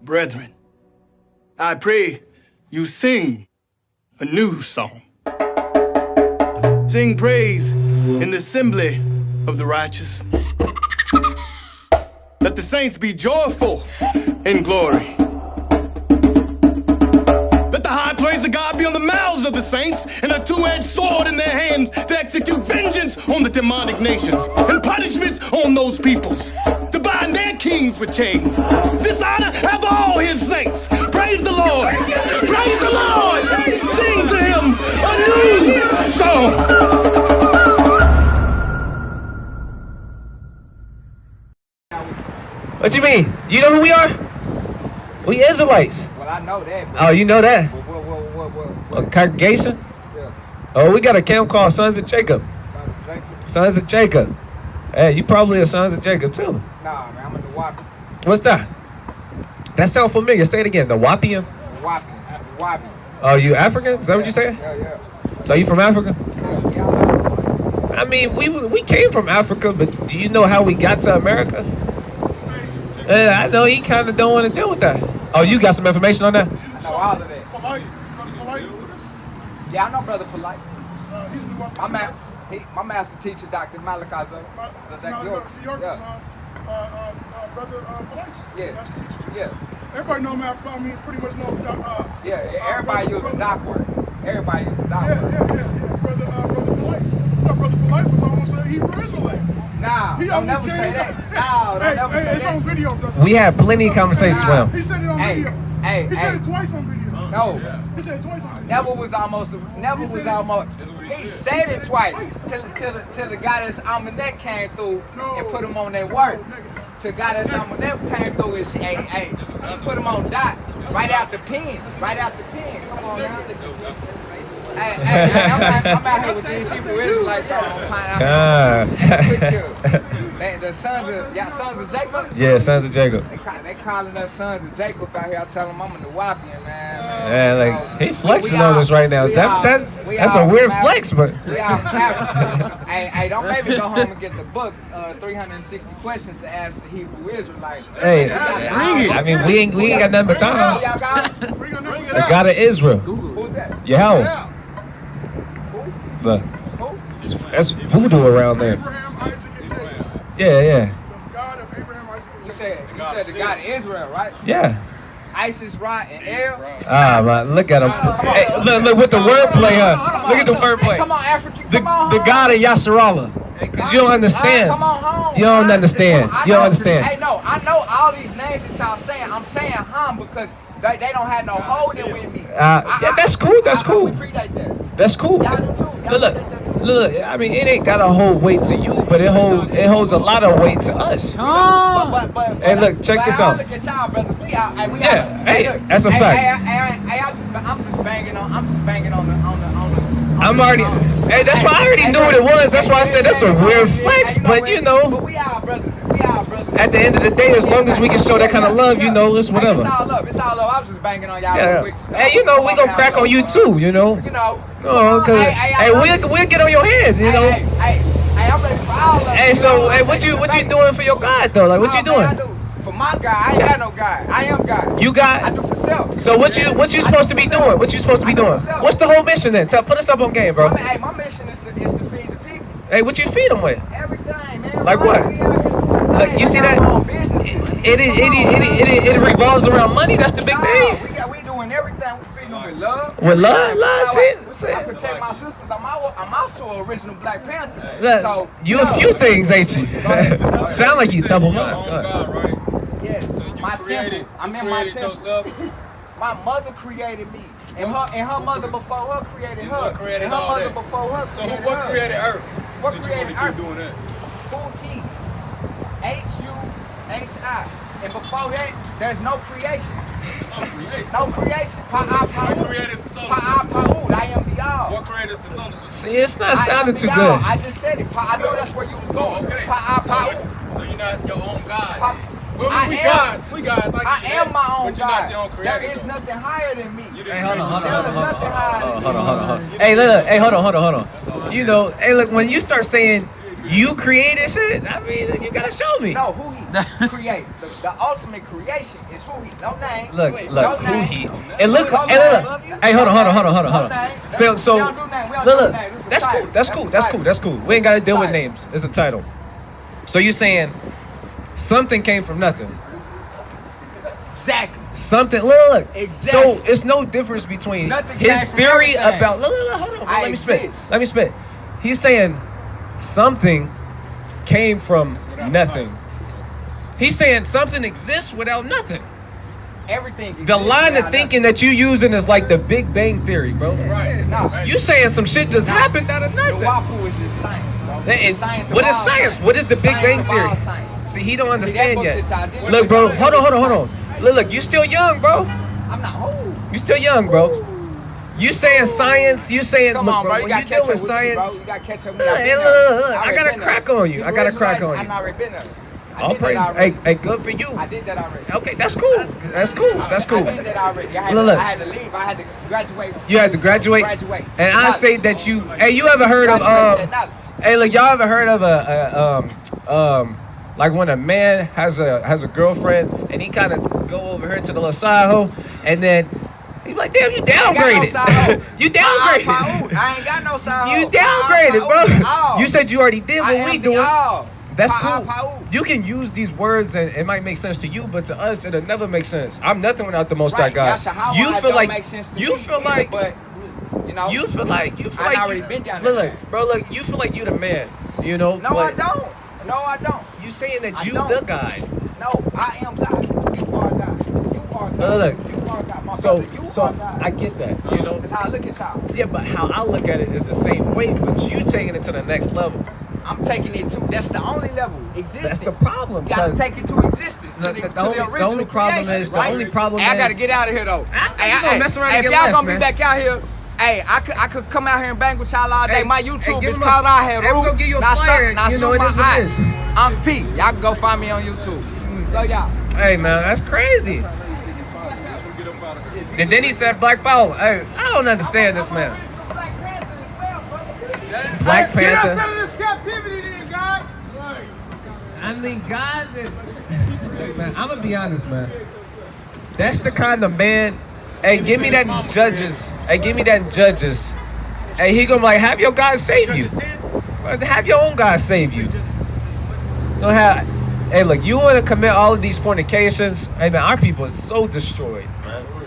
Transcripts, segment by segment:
Brethren, I pray you sing a new song. Sing praise in the assembly of the righteous. Let the saints be joyful in glory. Let the high praise of God be on the mouths of the saints and a two-edged sword in their hands to execute vengeance on the demonic nations and punishments on those peoples, to bind their kings with chains. This honor have all his saints. Praise the Lord. Praise the Lord. Sing to him a new song. What you mean? You know who we are? We Israelites. Well, I know that. Oh, you know that? What? A congregation? Yeah. Oh, we got a camp called Sons of Jacob. Sons of Jacob? Sons of Jacob. Hey, you probably a Sons of Jacob too. Nah, man, I'm at the Wappy. What's that? That sounds familiar. Say it again. The Wapian? Wappy. Oh, you African? Is that what you saying? Yeah. So you from Africa? Yeah. I mean, we came from Africa, but do you know how we got to America? I know he kind of don't want to deal with that. Oh, you got some information on that? I know all of that. Polite. Yeah, I know Brother Polite. My master teacher, Dr. Malachi Zach York. Brother Polite. Yeah. Master teacher. Yeah. Everybody know him. I mean, pretty much know. Yeah, everybody uses doc word. Everybody uses doc word. Yeah. Brother Polite. Brother Polite was almost a Hebrew Israelite. Nah, don't never say that. No, don't never say that. It's on video, brother. We had plenty of conversations with him. He said it on video. He said it twice on video. No. He said it twice on video. Never was almost. He said it twice till the goddess Amunet came through and put him on that work. Till goddess Amunet came through and she put him on dot right out the pen. Come on now. I'm out here with these Hebrew Israelites on the sons of Jacob. Yeah, Sons of Jacob. They calling us sons of Jacob out here. I tell them I'm a Nuwapian, man. Yeah, like he flexing on us right now. That's a weird flex, but we all from Africa. Hey, don't make me go home and get the book. 360 questions to ask the Hebrew Israelites. Hey, I mean we ain't got nothing but time. Y'all got it? The God of Israel. Who's that? Yahweh. Look, that's voodoo around there. Abraham, Isaac, and Jacob. Yeah. The God of Abraham, Isaac, and You Jacob. said the God of Israel, right? Yeah. Isis, Ra, and El. Ah, man, look at him. Hey, look with the wordplay, huh? Look at the wordplay. Come on, African. Come on The home. God of Yasharallah. Because you don't understand. Come on home. You don't understand. You don't understand. Hey, no, I know all these names that y'all saying. I'm saying because they don't have no holding with me. Yeah, that's cool. That's cool. We appreciate that. That's cool. Y'all do too. Look. I mean, it ain't got a whole weight to you, but it holds a lot of weight to us. Hey, look, check this out. Look at y'all, brothers. We out. Hey, that's a fact. I'm just banging on the. I'm already. Hey, that's why I already knew what it was. That's why I said that's a weird flex, but you know. But we our brothers. At the end of the day, as long as we can show that kind of love, you know, it's whatever. It's all love. I was just banging on y'all. Yeah. Quick. Hey, you know, we gonna crack on you too, you know. Oh, cause we'll get on your head, you know. Hey, I'm ready for all of it. Hey, so what you doing for your God though? Like what you doing? For my God, I ain't got no God. I am God. You got? I do for self. So what you supposed to be doing? What you supposed to be doing? What's the whole mission then? Put us up on game, bro. My mission is to feed the people. Hey, what you feed them with? Everything, man. Like what? Look, you see that? It revolves around money. That's the big thing. We doing everything. We feeding them with love. With love, shit. I protect my sisters. I'm also an original Black Panther. Look, So you a few things, ain't you? Sound like you double mind. Yes, my temple. I'm in my temple. My mother created me, and her mother before her created her. What created and her all mother that? before her So created what her. created Earth? What Since created you wanna Earth? keep doing that? Who he? H-U-H-I. And before that, there's no creation. No creation. What created the solar system? I am the all. What created the solar system? See, it's not I am sounding the too all. good. I just said it. I know that's where you was going. Okay. So you're not your own God. Well, we gods. I am my own but you're God. not your own creator. There is nothing higher than me. Hey, hold on. There is nothing higher than me. Hold on. Hey, look. Hey, hold on. You know, hey, look. When you start saying You created shit? I mean, you gotta show me. No, who he create. The ultimate creation is who he. No name. Look, no who name. he. And look, No and look. name. Hey, hold on. No name. So, We don't do name. We don't look, do name. It's a that's title. cool. That's cool. a That's title. cool. That's cool. We ain't gotta It's a deal with title. names. It's a title. So you saying something came from nothing? Exactly. Something. Look. Exactly. So it's no difference between Nothing his came from theory everything. about. Look, hold on. Bro, I let me spit. exist. Let me spit. He's saying something came from nothing. He's saying something exists without nothing. Everything. The exists line of without thinking that you using is like the Big Bang Theory, bro. nothing. No. You saying some shit just happened out of The nothing. WAPU is just science, bro. And It's science of what is all science? What is the Big Science Bang of all Theory? science. See, he don't See, that understand book yet. that y'all did- Look, bro, hold on. Look, you still young, bro. I'm not old. You still young, bro. You saying science? You saying Come look, on, bro. You when got you to catch up doing with me, science? bro. You got to catch up with me. Look, I've hey, been look, there. I already got a been crack there. on you. I got a crack on you. I already been there. I All did that praise. already. Hey, good for you. I did that already. Okay, that's cool. That's cool. That's cool. I did that already. I had, Look. I had to leave. I had to graduate. You had to graduate. And I say that you. Hey, you ever heard of Graduate that knowledge. Hey, look, y'all ever heard of like when a man has a girlfriend and he kind of go over here to the little side hoe, and then he's like, damn, you downgraded. You downgraded. I ain't got no side You hoe. downgraded, bro. All. You said you already did I what we am the doing. all. That's Pa- cool. pa- You can use these words and it might make sense to you, but to us it'll never make sense. I'm nothing without the Most High Right. God. Yasha, how You I feel don't like make sense to you me feel either, like but you know. you feel like I already been down look, there. look, bro, look, you feel like you the man, you know? No, I but don't. No, I don't. You saying that I you don't. the guy. No, I am God. You are God. You are God. Look. You are God. My So brother, you so are God. I get that, you know? That's how I look at y'all. Yeah, but how I look at it is the same way, but you taking it to the next level. I'm taking it to. That's the only level. Existence. That's the problem. You gotta 'cause take it to existence. To the only problem creation, is right? the only problem Hey, I gotta is get out of here though. I you gonna mess around and If get y'all left, gonna man. be back out here, hey, I could come out here and bang with y'all all day. Hey, My hey, YouTube give is him a- called out here. hey, we gonna give you a flyer, you know, it is what it is. I'm P. Y'all can go find me on YouTube. Go y'all. Hey man, that's crazy. And then he said Black Power. Hey, I don't understand this man. Black Get us Panther. out of this captivity then, God. I mean, God. Hey, man, I'm gonna be honest, man. That's the kind of man. Hey, give me that Judges. Hey, give me that Judges. Hey, he gonna be like, have your God save you. Have your own God save you. Don't have. Hey, look, you want to commit all of these fornications? Hey, man, our people is so destroyed, man. Bro,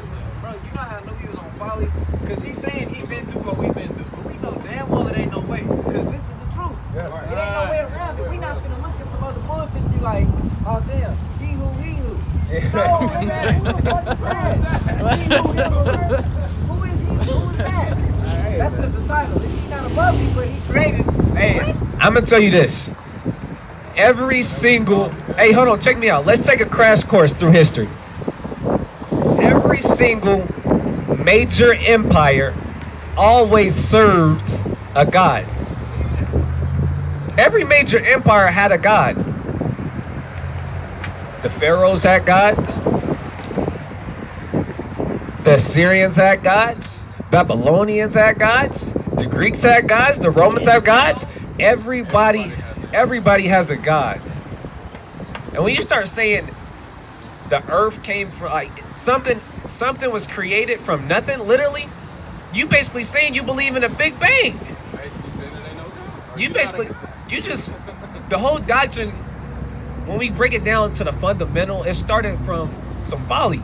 you know how I knew he was on folly? Because he's saying he been through what we been through. But we know damn well it ain't no way. Because this is the truth. Yeah. It ain't no way around it. We not finna look at some other bullshit and be like, oh damn, he who. No, man, who the fuck is that? He who, who is he? Who is that? That's just the title. He's not above me, but he created. Hey, I'm gonna tell you this. Every single. Hey, hold on, check me out. Let's take a crash course through history. Every single major empire always served a god. Every major empire had a god. The Pharaohs had gods. The Assyrians had gods. Babylonians had gods. The Greeks had gods. The Romans had gods. Everybody has a god. And when you start saying the earth came from like something was created from nothing, literally, you basically saying you believe in a Big Bang. The whole doctrine, when we break it down to the fundamental, it started from some folly.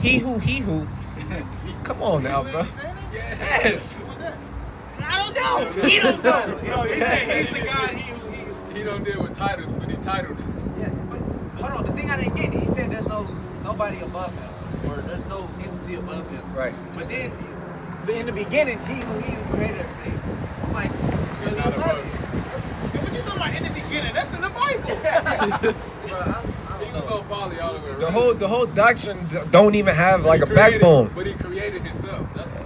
He who. Come on now, bro. Yes. I don't know. He don't know. So he said he's the God, He don't deal with titles, but he titled it. Yeah, but hold on. The thing I didn't get, he said there's nobody above him, or there's no entity above him. Right. But then, in the beginning, he who created everything. I'm like, so he Not above above it. What you talking about in the beginning? That's in the Bible. Bro, I He don't was know. on folly all the way around. The whole doctrine don't even have like a He created- backbone. But he created himself. That's what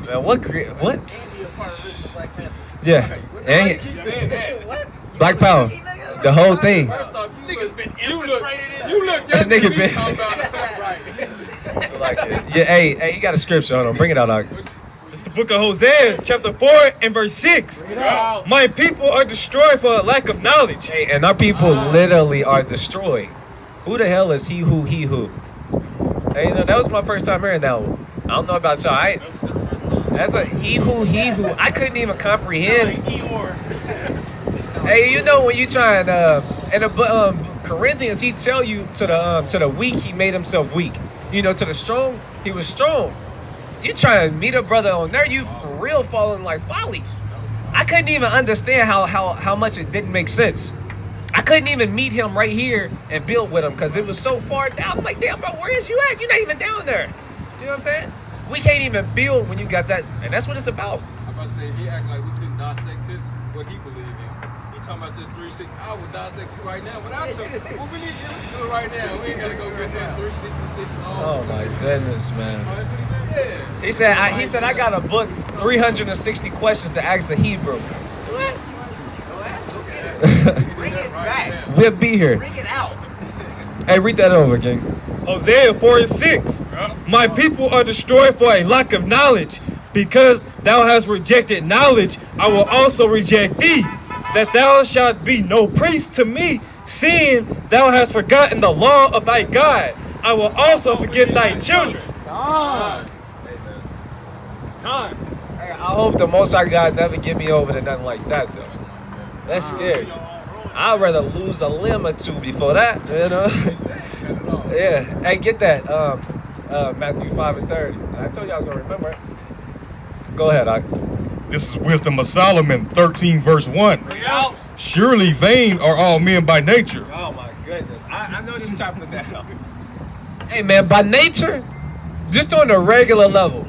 Man, what? What? And he a part of original Black Panthers. Yeah. What the hell you And keep saying that? What? Black Power. The whole thing. First off, Niggas been you infiltrated in look younger Nigga than me been- talking about right. So like, yeah. Hey, you got a scripture. Hold on, bring it out. Dog. It's the book of Hosea, chapter 4 and verse 6. My people are destroyed for a lack of knowledge. Hey, and our people literally are destroyed. Who the hell is he who? Hey, you know, that was my first time hearing that one. I don't know about y'all. That's a he who. I couldn't even comprehend. Hey, you know when you try and in the Corinthians, he tell you to the weak he made himself weak. You know, to the strong he was strong. You try and meet a brother on there, you for real falling like folly. I couldn't even understand how much it didn't make sense. I couldn't even meet him right here and build with him because it was so far down. I'm like, damn, bro, where is you at? You're not even down there. You know what I'm saying? We can't even build when you got that, and that's what it's about. I'm about to say, he act like we couldn't dissect what he believed in. He talking about this 360. I would dissect you right now without you. What we need to do right now? We ain't got to go get that 366 Oh my goodness, man. Yeah. He said I got a book, 360 questions to ask a Hebrew. Bring it back. We'll be here. Bring it out. Hey, read that over again. Hosea 4 and 6. My people are destroyed for a lack of knowledge. Because thou hast rejected knowledge, I will also reject thee, that thou shalt be no priest to me, seeing thou hast forgotten the law of thy God. I will also forget thy children. Hey, I hope the Most High God never get me over to nothing like that, though. That's scary. I'd rather lose a limb or two before that, you know? Yeah. Hey, get that. Matthew 5 and 30. I told you I was going to remember it. Go ahead, Ike. This is Wisdom of Solomon, 13 verse 1. Surely vain are all men by nature. Oh, my goodness. I know this chapter down. Hey, man, by nature, just on a regular level,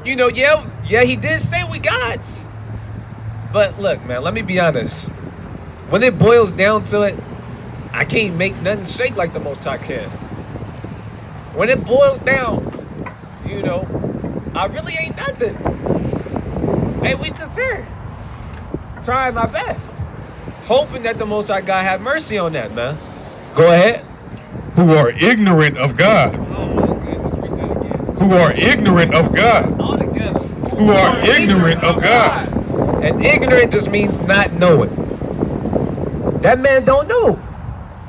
you know, yeah, he did say we gods. But look, man, let me be honest. When it boils down to it, I can't make nothing shake like the Most High can. When it boils down, you know, I really ain't nothing. Hey, we just here, trying my best, hoping that the Most High God have mercy on that, man. Go ahead. Who are ignorant of God. Oh my goodness, read that again. Who are ignorant of God. All together. Who are ignorant of God. And ignorant just means not knowing. That man don't know.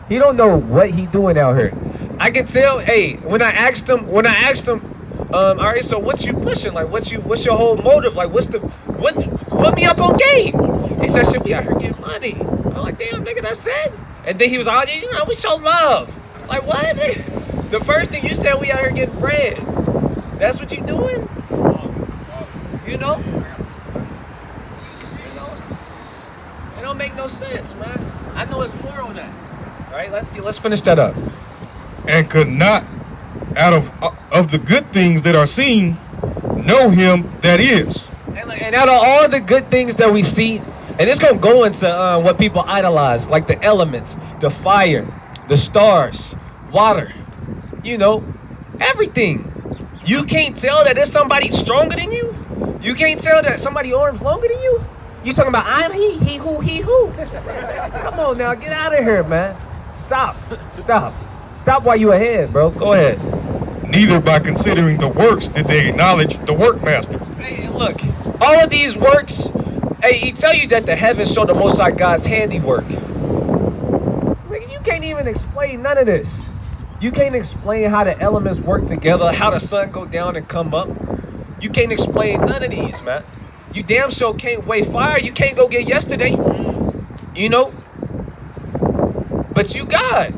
He don't know what he doing out here. I can tell. Hey, when I asked him, all right, so what you pushing? Like, what's your whole motive? Like, what put me up on game? He said, shit, we out here getting money. I'm like, damn, nigga, that's it. And then he was all, you know, we show love. Like, what? Nigga? The first thing you said, we out here getting bread. That's what you doing? You know? It don't make no sense, man. I know it's more on that. All right, let's finish that up. And could not, out of the good things that are seen, know him that is. And out of all the good things that we see, and it's gonna go into what people idolize, like the elements, the fire, the stars, water, you know, everything. You can't tell that there's somebody stronger than you. You can't tell that somebody arms longer than you. You talking about I'm he who. Come on now, get out of here, man. Stop while you ahead, bro. Go ahead. Neither by considering the works did they acknowledge the workmaster. Hey, look, all of these works, hey, he tell you that the heavens show the Most High God's handiwork. Like, you can't even explain none of this. You can't explain how the elements work together, how the sun go down and come up. You can't explain none of these, man. You damn sure can't weigh fire. You can't go get yesterday, you know? But you God.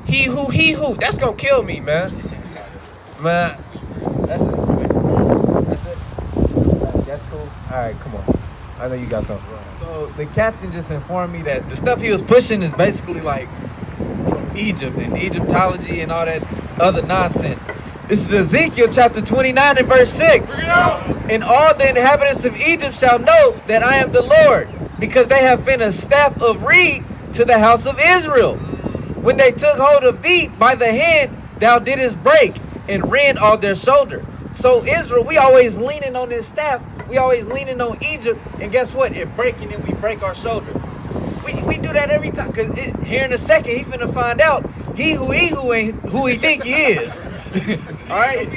He who. That's gonna kill me, man. Man, that's it. That's cool. All right, come on. I know you got something. So the captain just informed me that the stuff he was pushing is basically like from Egypt and Egyptology and all that other nonsense. This is Ezekiel chapter 29 and verse 6. And all the inhabitants of Egypt shall know that I am the Lord, because they have been a staff of reed to the house of Israel. When they took hold of thee by the hand, thou didst break and rend all their shoulder. So Israel, we always leaning on this staff. We always leaning on Egypt. And guess what? It breaking and we break our shoulders. We do that every time. Because here in a second, he finna find out he who ain't who he think he is. All right?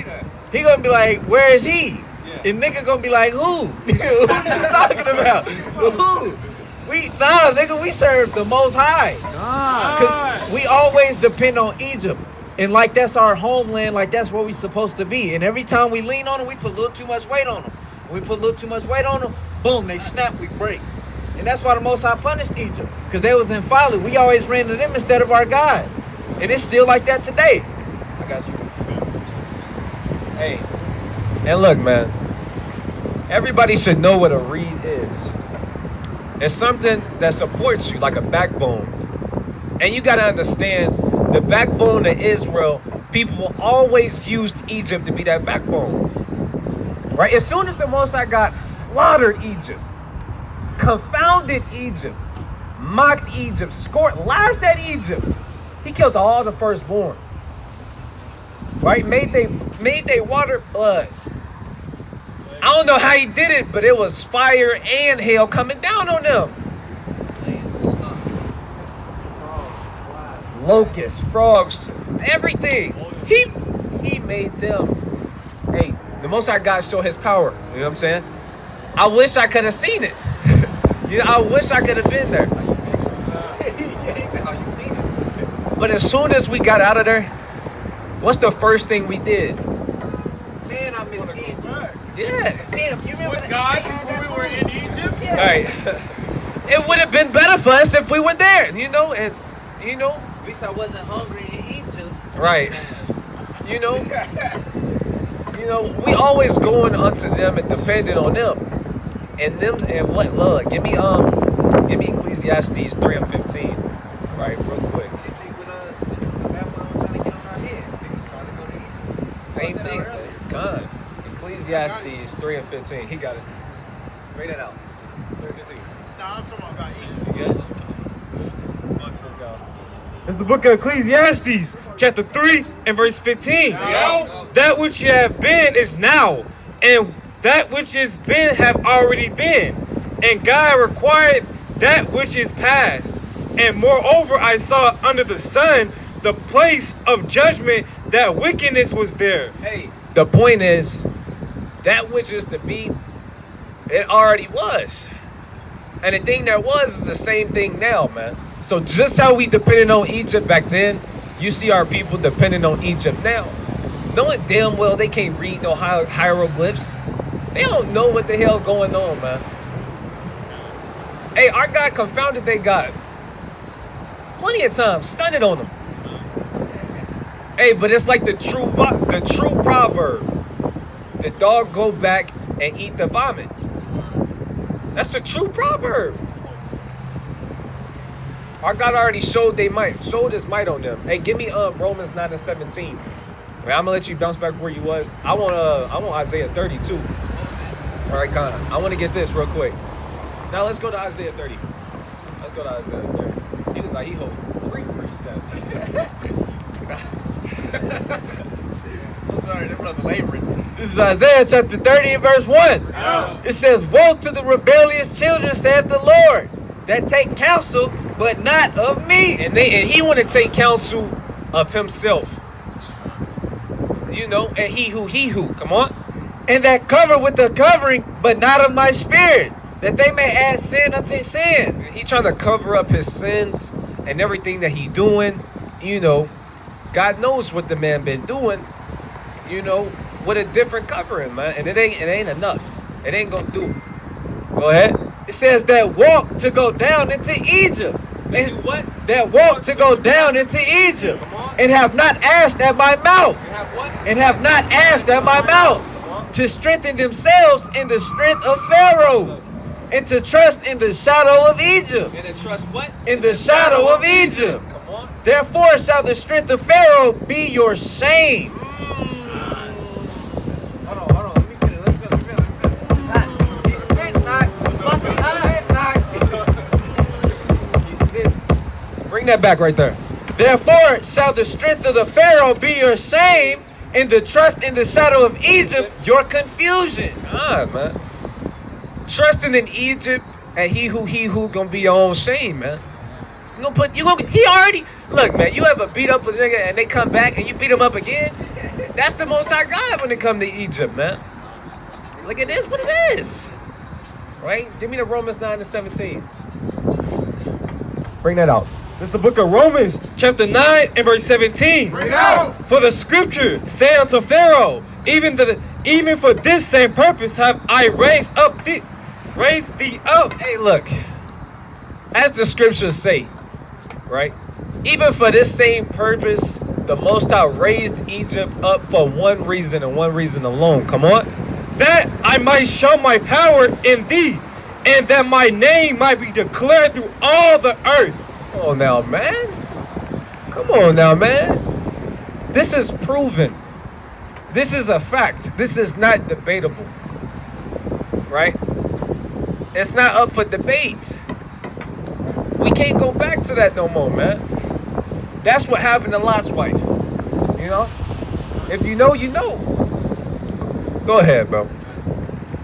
he gonna be like, where is he? And nigga gonna be like, who? Who you talking about? Who? Nigga, we serve the Most High. Cause we always depend on Egypt. And like that's our homeland, like that's where we supposed to be. And every time we lean on them, we put a little too much weight on them. When we put a little too much weight on them, boom, they snap, we break. And that's why the Most High punished Egypt. Because they was in folly. We always ran to them instead of our God. And it's still like that today. I got you. Hey, and look, man. Everybody should know what a reed is. It's something that supports you like a backbone. And you got to understand, the backbone of Israel, people always used Egypt to be that backbone. Right? As soon as the Most High God slaughtered Egypt, confounded Egypt, mocked Egypt, laughed at Egypt, he killed all the firstborn. Right? Made they water blood. I don't know how he did it, but it was fire and hail coming down on them. Locusts, frogs, everything. He made them. Hey, the Most High God showed his power. You know what I'm saying? I wish I could have seen it. I wish I could have been there. But as soon as we got out of there, what's the first thing we did? Man, I miss Egypt. Yeah. Damn, you remember With God, when we were in Egypt? All right. It would have been better for us if we were there, and At least I wasn't hungry in Egypt. right. We always going unto them and depending on them. And what love? Give me Ecclesiastes 3 and 15. Right, real quick. Same thing. God. Ecclesiastes 3 and 15. He got it. Read it out. 3 and 15. Nah, I'm talking about Egypt. You good? It's the book of Ecclesiastes, chapter 3 and verse 15. That which you have been is now, and that which is been have already been. And God required that which is past. And moreover, I saw under the sun the place of judgment, that wickedness was there. Hey, the point is, that which is to be, it already was. And the thing that was is the same thing now, man. So just how we depended on Egypt back then, you see our people depending on Egypt now. Knowing damn well they can't read no hieroglyphs. They don't know what the hell's going on, man. Hey, our God confounded their God. Plenty of times, stunned on them. Hey, but it's like the true proverb. The dog go back and eat the vomit. That's the true proverb. Our God already showed his might on them. Hey, give me Romans 9 and 17. I'm gonna let you bounce back where you was. I want Isaiah 32. All right, Con. I want to get this real quick. Now let's go to Isaiah 30. Let's go to Isaiah 30. He looks like he holds 3 precepts. I'm sorry, that brother laboring. This is Isaiah chapter 30 and verse 1. Yeah. It says, woe to the rebellious children, saith the Lord, that take counsel, but not of me. And he want to take counsel of himself. And he who, come on. And that cover with the covering, but not of my spirit, that they may add sin unto sin. And he trying to cover up his sins and everything that he doing. God knows what the man been doing, with a different covering, man. And it ain't enough. It ain't gonna do. Go ahead. It says that walk to go down into Egypt. And do what? That walk to go down into Egypt. And have not asked at my mouth. And have not asked at my mouth. To strengthen themselves in the strength of Pharaoh. And to trust in the shadow of Egypt. And to trust what? In the shadow of Egypt. Come on. Therefore shall the strength of Pharaoh be your shame. Hold on. Let me finish. He spit knock. He spit. Bring that back right there. Therefore shall the strength of the Pharaoh be your shame, and the trust in the shadow of Egypt your confusion. Man. Trusting in Egypt and he who gonna be your own shame, man. He already look, man. You ever beat up a nigga and they come back and you beat him up again? That's the Most High God when it comes to Egypt, man. Like, it is what it is. Right? Give me the Romans 9-17. Bring that out. This is the book of Romans, chapter 9 and verse 17. Bring it out. For the scripture say unto Pharaoh, even for this same purpose have I raised thee up. Hey, look. As the scriptures say, right? Even for this same purpose, the Most High raised Egypt up for one reason and one reason alone. Come on. That I might show my power in thee, and that my name might be declared through all the earth. Come on now, man. Come on now, man. This is proven. This is a fact. This is not debatable. Right? It's not up for debate. We can't go back to that no more, man. That's what happened to Lot's wife. You know? If you know, you know. Go ahead, bro.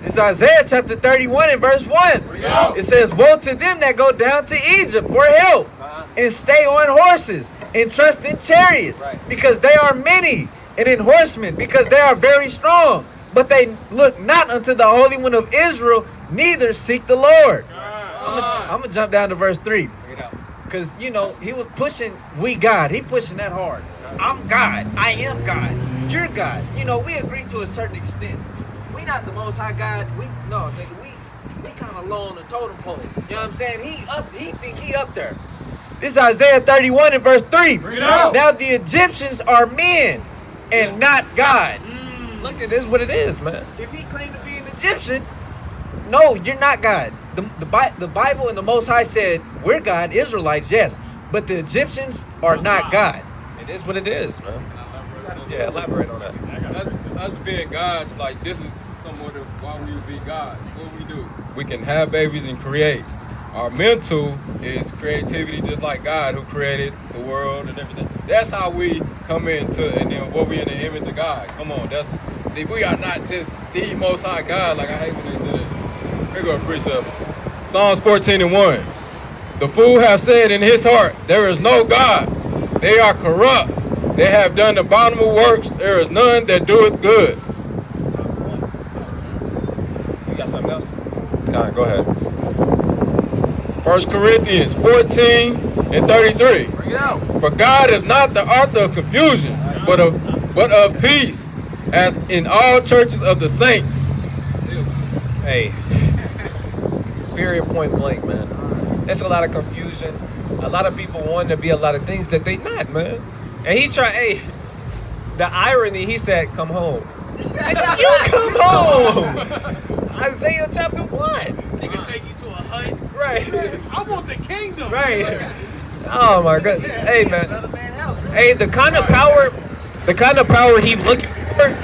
It's Isaiah chapter 31 and verse 1. It says, woe to them that go down to Egypt for help and stay on horses and trust in chariots because they are many, and in horsemen because they are very strong. But they look not unto the Holy One of Israel, neither seek the Lord. I'm going to jump down to verse 3. Because, you know, he was pushing we God. He pushing that hard. I'm God. I am God. You're God. You know, we agree to a certain extent. We not the Most High God. We kind of low on the totem pole. You know what I'm saying? He think he up there. This is Isaiah 31 and verse 3. Now the Egyptians are men and not God. Look at this, what it is, man. If he claimed to be an Egyptian, no, you're not God. The Bible and the Most High said, we're God, Israelites, yes. But the Egyptians are not God. It is what it is, man. Yeah, elaborate on that. Us being gods, like this is somewhat of why we would be gods. What we do, we can have babies and create. Our mental is creativity, just like God who created the world and everything. That's how we come into, and then what we in the image of God. Come on, we are not just the Most High God. Like I hate when they say that. Here go a precept. Psalms 14:1. The fool have said in his heart, there is no God. They are corrupt. They have done abominable works. There is none that doeth good. You got something else? Go ahead. 1 Corinthians 14:33. Bring it out. For God is not the author of confusion, but of peace, as in all churches of the saints. Hey. Period, point blank, man. There's a lot of confusion. A lot of people want to be a lot of things that they not, man. And the irony, he said, come home. You come home! Isaiah chapter 1. He can take you to a hut. Right. I want the kingdom. Right. Oh my God. Hey, man. Hey, the kind of power he's looking for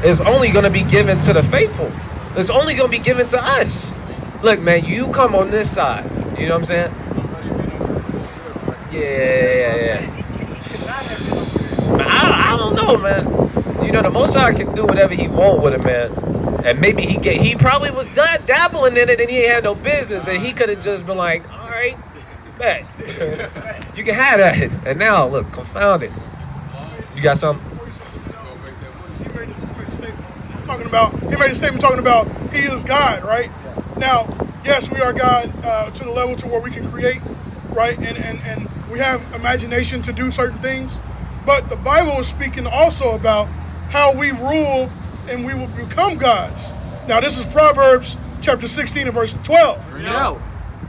is only going to be given to the faithful. It's only going to be given to us. Look, man, you come on this side. You know what I'm saying? Yeah. I don't know, man. You know, the Most High can do whatever he want with it, man. And maybe he probably was dabbling in it and he ain't had no business. And he could have just been like, all right, bet. You can have that. And now, look, confounded. You got something? He made a statement talking about he is God, right? Now, yes, we are God to the level to where we can create, right? And we have imagination to do certain things. But the Bible is speaking also about how we rule and we will become gods. Now, this is Proverbs chapter 16 and verse 12.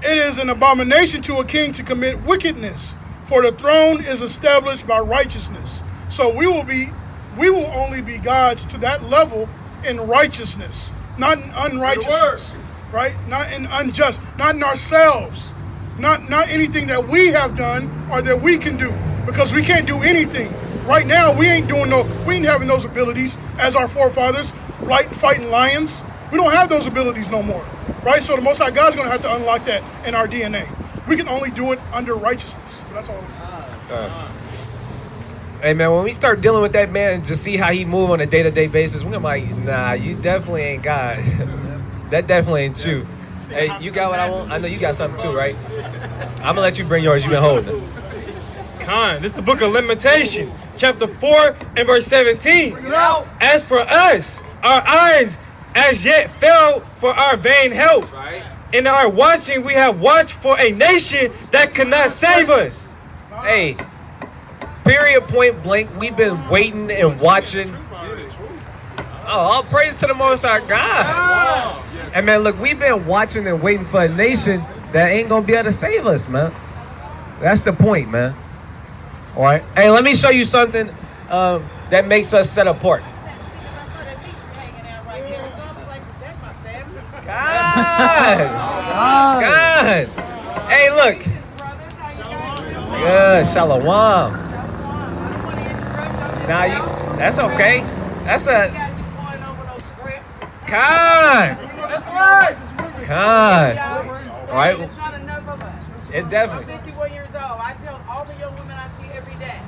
It is an abomination to a king to commit wickedness, for the throne is established by righteousness. So we will only be gods to that level in righteousness, not in unrighteousness, right? Not in unjust, not in ourselves, not anything that we have done or that we can do, because we can't do anything. Right now, we ain't having those abilities as our forefathers, like fighting lions. We don't have those abilities no more, right? So the Most High God's going to have to unlock that in our DNA. We can only do it under righteousness. But that's all. Hey, man, when we start dealing with that man and just see how he move on a day-to-day basis, we're gonna be like, nah, you definitely ain't God. That definitely ain't you. Hey, you got what I want? I know you got something too, right? I'm gonna let you bring yours. You've been holding it. This is the book of Lamentation, chapter 4 and verse 17. As for us, our eyes as yet fell for our vain help. Right. In our watching, we have watched for a nation that could not save us. Hey, period, point blank, we've been waiting and watching. Oh, all praise to the Most High God. And man, look, we've been watching and waiting for a nation that ain't gonna be able to save us, man. That's the point, man. All right. Hey, let me show you something that makes us set apart. God. Hey, look. Good, shalom. Now you. That's okay. That's a. God. God. All right. It's not enough of us. It's definitely. I'm 51 years old. I tell all the young women I see every day,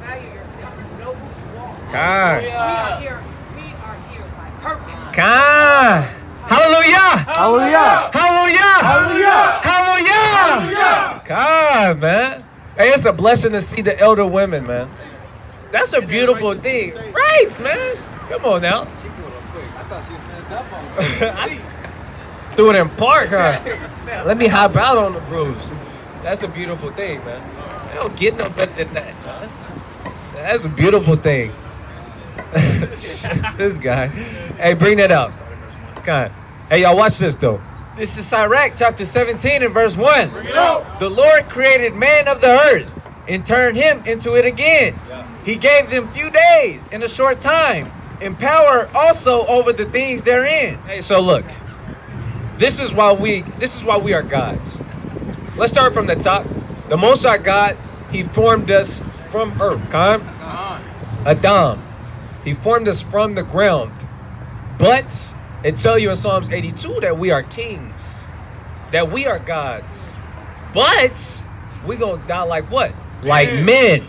value yourself. Know who you are. God. We are here by purpose. God. Hallelujah. Hallelujah. Hallelujah. Hallelujah. Hallelujah. God, man. Hey, it's a blessing to see the elder women, man. That's a beautiful thing. Right, man. Come on now. Threw it in park, huh? Let me hop out on the bruise. That's a beautiful thing, man. I don't get no better than that, man. That's a beautiful thing. This guy. Hey, bring that out. God. Hey, y'all, watch this, though. This is Sirach chapter 17 and verse 1. The Lord created man of the earth and turned him into it again. He gave them few days in a short time, and power also over the things therein. Hey, so look. This is why we are gods. Let's start from the top. The Most High God, He formed us from earth. Adam. He formed us from the ground. But it tells you in Psalms 82 that we are kings, that we are gods. But we gonna die like what? Like men.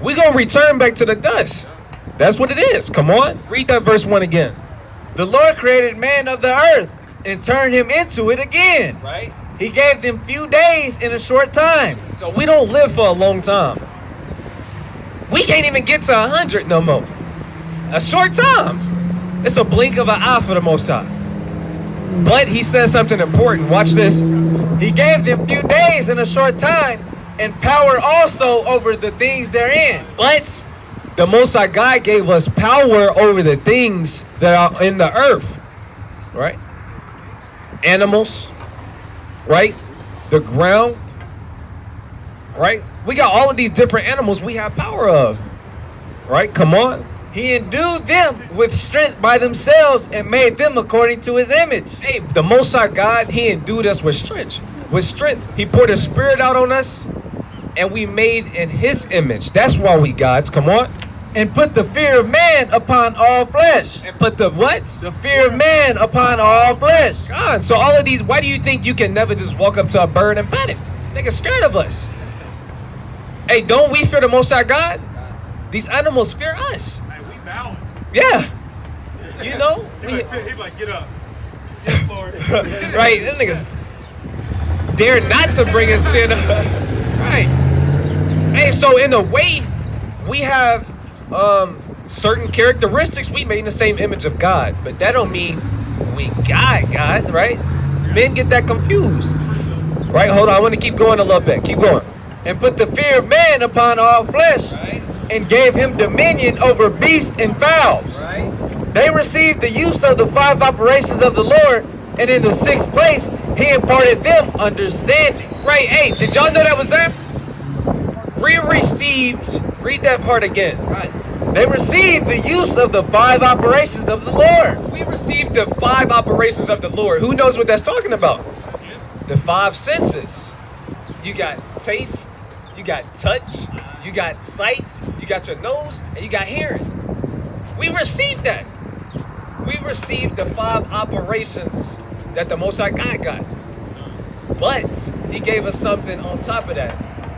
We gonna return back to the dust. That's what it is. Come on, read that verse 1 again. The Lord created man of the earth and turned him into it again. Right? He gave them few days in a short time. So we don't live for a long time. We can't even get to 100 no more. A short time. It's a blink of an eye for the Most High. But He says something important. Watch this. He gave them few days in a short time, and power also over the things therein. But the Most High God gave us power over the things that are in the earth. Right? Animals. Right? The ground. Right? We got all of these different animals we have power of. Right? Come on. He endued them with strength by themselves and made them according to his image. Hey, the Most High God, He endued us with strength. With strength. He poured His Spirit out on us, and we made in His image. That's why we gods. Come on. And put the fear of man upon all flesh. And put the what? The fear of man upon all flesh. God. So all of these, why do you think you can never just walk up to a bird and pet it? Nigga scared of us. Hey, don't we fear the Most High God? These animals fear us. Yeah. You know? He's like, get up. Yes, Lord. Right. Them niggas dare not to bring us to the... Right. Hey, so in a way, we have certain characteristics we made in the same image of God. But that don't mean we got God, right? Men get that confused. Right? Hold on. I want to keep going a little bit. Keep going. And put the fear of man upon all flesh. Right. And gave him dominion over beasts and fowls. Right. They received the use of the 5 operations of the Lord, and in the 6th place, he imparted them understanding. Right. Hey, did y'all know that was there? We received. Read that part again. Right. They received the use of the 5 operations of the Lord. We received the 5 operations of the Lord. Who knows what that's talking about? The 5 senses. You got taste, you got touch, you got sight, you got your nose, and you got hearing. We received that. We received the 5 operations that the Most High God got. But He gave us something on top of that.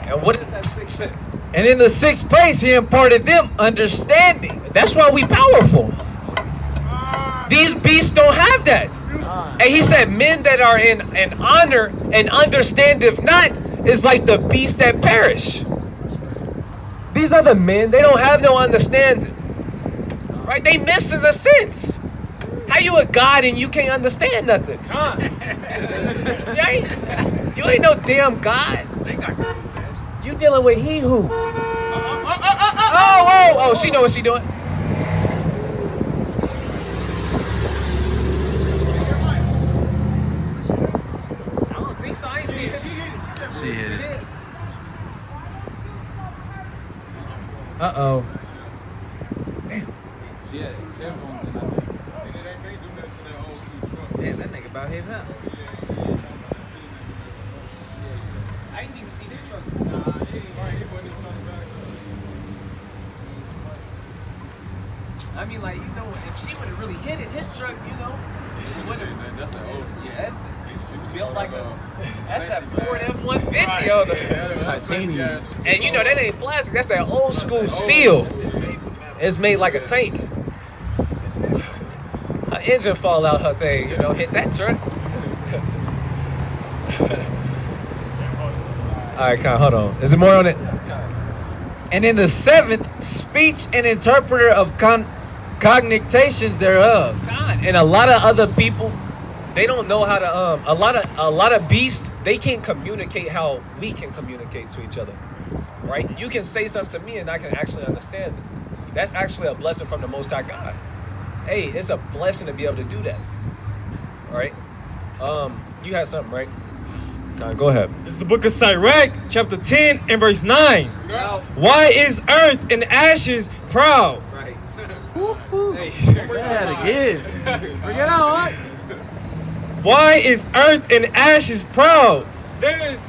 And what is that 6th sense? And in the 6th place, he imparted them understanding. That's why we powerful. These beasts don't have that. And He said, men that are in honor and understand if not, is like the beasts that perish. These other men, they don't have no understanding. Right? They missing the sense. How you a God and you can't understand nothing? You ain't no damn God. You dealing with he who? Oh, she know what she doing. I don't think so. I ain't see this. She hit it. Uh-oh. She had headphones in that thing. And they can't do nothing to that old school truck. Damn, that nigga about hit up. I didn't even see this truck. He wasn't even talking about I mean, like, you know, if she would have really hit it, his truck, you know, it would have. That's the old school. Yeah, that's built like a. That's that Ford F-150 on the Titanium. And you know that ain't plastic. That's that old school steel. It's made like a tank. Her engine fall out her thing, you know, hit that truck. All right, hold on. Is there more on it? And in the seventh, speech and interpreter of cogitations thereof. God, and a lot of other people, they don't know how to. A lot of beasts, they can't communicate how we can communicate to each other, right? You can say something to me, and I can actually understand it. That's actually a blessing from the Most High God. Hey, it's a blessing to be able to do that. All right. You had something, right? Go ahead. It's the book of Sirach, chapter 10 and verse 9. No. Why is earth and ashes proud? Right. Say that again. Bring it on. Why is earth and ashes proud? There is.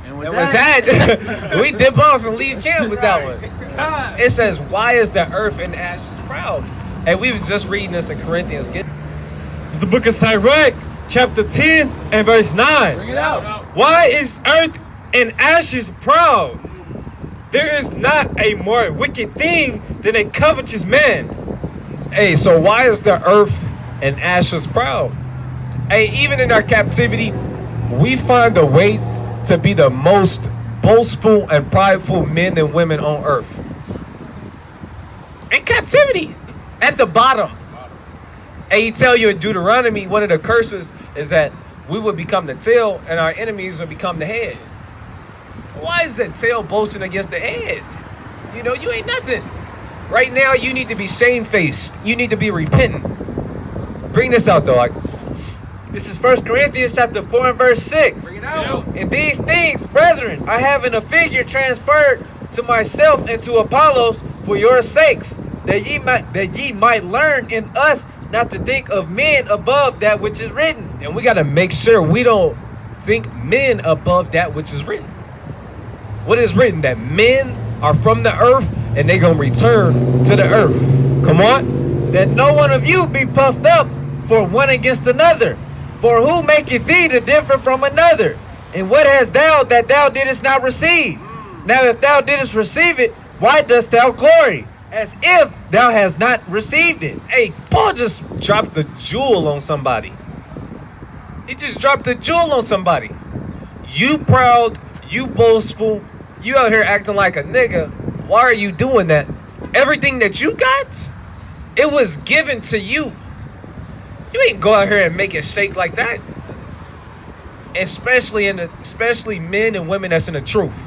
And with And with that, we dip off and leave camp with that one. It says, why is the earth and ashes proud? And we were just reading this in Corinthians. It's the book of Sirach, chapter 10 and verse 9. Bring it out. Why is earth and ashes proud? There is not a more wicked thing than a covetous man. Hey, so why is the earth and ashes proud? Hey, even in our captivity, we find a way to be the most boastful and prideful men and women on earth. In captivity, at the bottom. And he tell you in Deuteronomy, one of the curses is that we would become the tail and our enemies would become the head. Why is the tail boasting against the head? You know, you ain't nothing. Right now, you need to be shamefaced. You need to be repentant. Bring this out, dog. This is 1 Corinthians chapter 4 and verse 6. Bring it out. And these things, brethren, I have in a figure transferred to myself and to Apollos for your sakes, that ye might learn in us not to think of men above that which is written. And we got to make sure we don't think men above that which is written. What is written? That men are from the earth and they going to return to the earth. Come on. That no one of you be puffed up for one against another. For who maketh thee to differ from another? And what hast thou that thou didst not receive? Now if thou didst receive it, why dost thou glory? As if thou hast not received it. Hey, Paul just dropped the jewel on somebody. He just dropped the jewel on somebody. You proud, you boastful, you out here acting like a nigga. Why are you doing that? Everything that you got, it was given to you. You ain't go out here and make it shake like that. Especially men and women that's in the truth.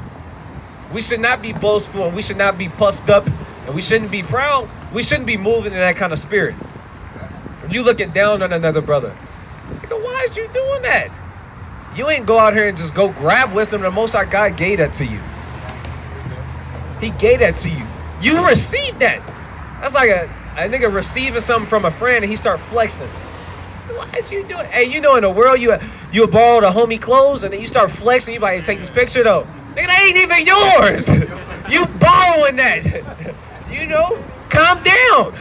We should not be boastful and we should not be puffed up and we shouldn't be proud. We shouldn't be moving in that kind of spirit. You looking down on another brother. Nigga, why is you doing that? You ain't go out here and just go grab wisdom. The Most High God gave that to you. He gave that to you. You received that. That's like a nigga receiving something from a friend and he start flexing. Why is you doing? Hey, you know in the world you borrow the homie clothes and then you start flexing. You about to take this picture though. Nigga, that ain't even yours. You borrowing that. You know, calm down.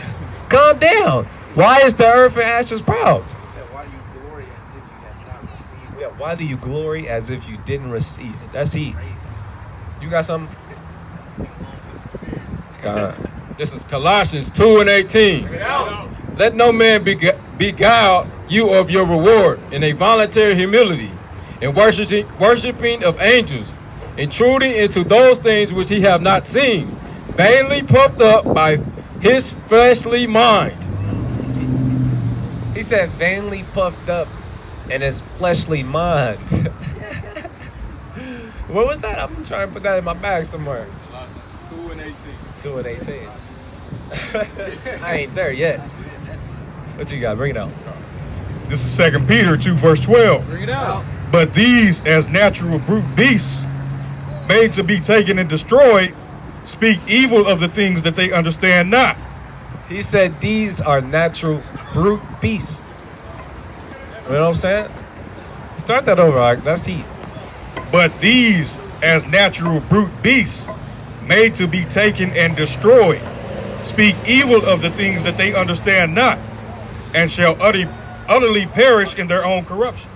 Calm down. Why is the earth and ashes proud? He said, why do you glory as if you have not received it? Yeah, why do you glory as if you didn't receive it? That's he. You got something? God. This is Colossians 2 and 18. Let no man beguile you of your reward in a voluntary humility, in worshiping of angels, intruding into those things which he have not seen, vainly puffed up by his fleshly mind. He said vainly puffed up in his fleshly mind. What was that? I'm trying to put that in my bag somewhere. Colossians 2 and 18. 2 and 18. I ain't there yet. What you got? Bring it out. This is 2 Peter 2 verse 12. Bring it out. But these, as natural brute beasts, made to be taken and destroyed, speak evil of the things that they understand not. He said these are natural brute beasts. You know what I'm saying? Start that over, Ike. That's heat. But these, as natural brute beasts, made to be taken and destroyed, speak evil of the things that they understand not, and shall utterly perish in their own corruption.